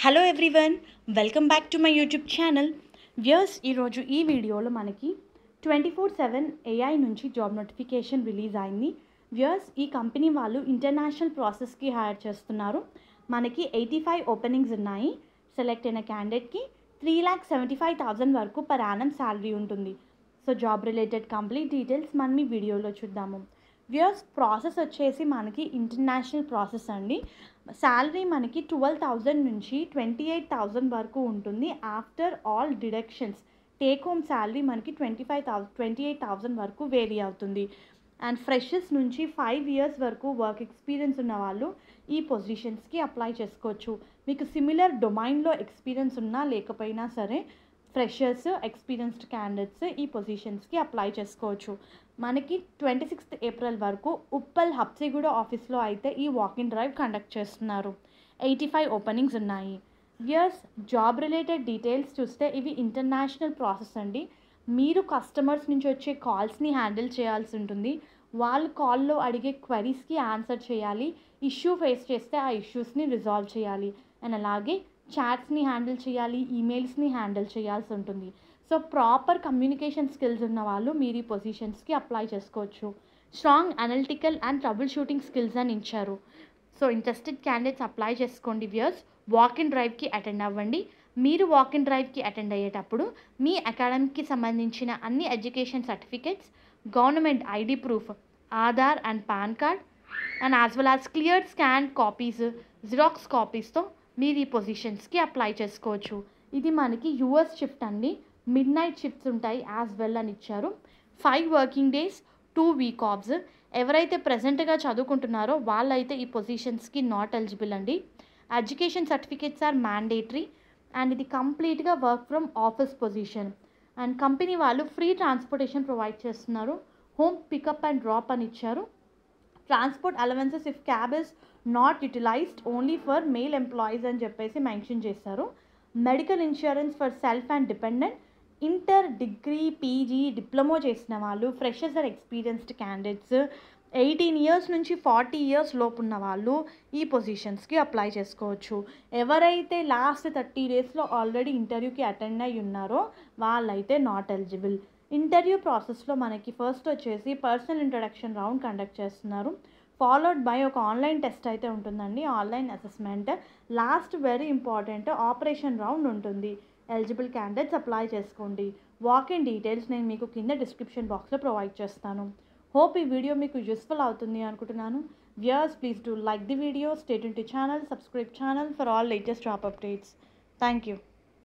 Hello everyone, welcome back to my YouTube channel. Viewers, ఈరోజు ఈ వీడియోలో మనకి 24/7 ఏఐ నుంచి జాబ్ నోటిఫికేషన్ రిలీజ్ అయింది. వ్యూయర్స్, ఈ కంపెనీ వాళ్ళు ఇంటర్నేషనల్ ప్రాసెస్కి హైర్ చేస్తున్నారు. మనకి 85 ఓపెనింగ్స్ ఉన్నాయి. సెలెక్ట్ అయిన క్యాండిడేట్కి 3,75,000 వరకు పర్ యానం శాలరీ ఉంటుంది. So job related complete details మనం ఈ వీడియోలో చూద్దాము. వ్యూయర్స్, ప్రాసెస్ వచ్చేసి మనకి ఇంటర్నేషనల్ ప్రాసెస్ అండి. శాలరీ మనకి 12,000 నుంచి 28,000 వరకు ఉంటుంది. After all deductions take home salary మనకి 28,000 వరకు వేరీ అవుతుంది. అండ్ ఫ్రెషర్స్ నుంచి 5 ఇయర్స్ వరకు వర్క్ ఎక్స్పీరియన్స్ ఉన్న వాళ్ళు ఈ పొజిషన్స్కి అప్లై చేసుకోవచ్చు. మీకు సిమిలర్ డొమైన్లో ఎక్స్పీరియన్స్ ఉన్నా లేకపోయినా సరే ఫ్రెషర్స్, ఎక్స్పీరియన్స్డ్ క్యాండిడేట్స్ ఈ పొజిషన్స్కి అప్లై చేసుకోవచ్చు. మనకి 26th ఏప్రిల్ వరకు ఉప్పల్ హబ్సిగూడ ఆఫీస్లో అయితే ఈ వాకింగ్ డ్రైవ్ కండక్ట్ చేస్తున్నారు. 85 ఓపెనింగ్స్ ఉన్నాయి. ఇయర్స్ జాబ్ రిలేటెడ్ డీటెయిల్స్ చూస్తే ఇవి ఇంటర్నేషనల్ ప్రాసెస్ అండి. మీరు కస్టమర్స్ నుంచి వచ్చే కాల్స్ని హ్యాండిల్ చేయాల్సి ఉంటుంది. వాళ్ళు కాల్లో అడిగే క్వరీస్కి ఆన్సర్ చేయాలి. ఇష్యూ ఫేస్ చేస్తే ఆ ఇష్యూస్ని రిజాల్వ్ చేయాలి. అండ్ అలాగే చాట్స్ని హ్యాండిల్ చేయాలి, ఈమెయిల్స్ని హ్యాండిల్ చేయాల్సి ఉంటుంది. సో ప్రాపర్ కమ్యూనికేషన్ స్కిల్స్ ఉన్న వాళ్ళు మీరు ఈ పొజిషన్స్కి అప్లై చేసుకోవచ్చు. Strong analytical and trouble shooting skills అని ఇచ్చారు. సో ఇంట్రెస్టెడ్ క్యాండిడేట్స్ అప్లై చేసుకోండి. వ్యూయర్స్, వాక్ ఇన్ డ్రైవ్కి అటెండ్ అవ్వండి. మీరు వాక్ ఇన్ డ్రైవ్కి అటెండ్ అయ్యేటప్పుడు మీ అకాడమీకి సంబంధించిన అన్ని education certificates, government ID proof, Aadhaar and PAN card and as well as cleared scan copies, xerox కాపీస్తో మీరు ఈ పొజిషన్స్కి అప్లై చేసుకోవచ్చు. ఇది మనకి యూఎస్ షిఫ్ట్ అండి. మిడ్ నైట్ షిఫ్ట్స్ ఉంటాయి యాజ్ వెల్ అని ఇచ్చారు. 5 వర్కింగ్ డేస్, 2 వీక్ ఆఫ్స్. ఎవరైతే ప్రజెంట్గా చదువుకుంటున్నారో వాళ్ళైతే ఈ పొజిషన్స్కి నాట్ ఎలిజిబుల్ అండి. Education certificates are mandatory and ఇది కంప్లీట్గా work from office position. And company వాళ్ళు ఫ్రీ ట్రాన్స్పోర్టేషన్ ప్రొవైడ్ చేస్తున్నారు. హోమ్ పికప్ అండ్ డ్రాప్ అని ఇచ్చారు. Transport allowances if cab is not utilized only for male employees అని చెప్పేసి mention చేశారు. Medical insurance for self and dependent, inter, degree, PG, diploma చేసిన వాళ్ళు, freshers and experienced candidates, 18 years నుంచి 40 years లోపు ఉన్న వాళ్ళు ఈ పొజిషన్స్కి అప్లై చేసుకోవచ్చు. ఎవరైతే లాస్ట్ 30 డేస్లో ఆల్రెడీ ఇంటర్వ్యూకి అటెండ్ అయ్యి ఉన్నారో వాళ్ళైతే నాట్ ఎలిజిబుల్. ఇంటర్వ్యూ ప్రాసెస్లో మనకి ఫస్ట్ వచ్చేసి పర్సనల్ ఇంట్రడక్షన్ రౌండ్ కండక్ట్ చేస్తున్నారు. ఫాలోడ్ బై ఒక ఆన్లైన్ టెస్ట్ అయితే ఉంటుందండి, online assessment. Last very important operation round ఉంటుంది. ఎలిజిబుల్ క్యాండిడేట్స్ అప్లై చేసుకోండి. వాక్ ఇన్ డీటెయిల్స్ నేను మీకు కింద డిస్క్రిప్షన్ బాక్స్లో ప్రొవైడ్ చేస్తాను. హోప్ ఈ వీడియో మీకు యూస్ఫుల్ అవుతుంది అనుకుంటున్నాను. Viewers, please do like the video, stay tuned to channel, subscribe channel for all latest job updates. Thank you.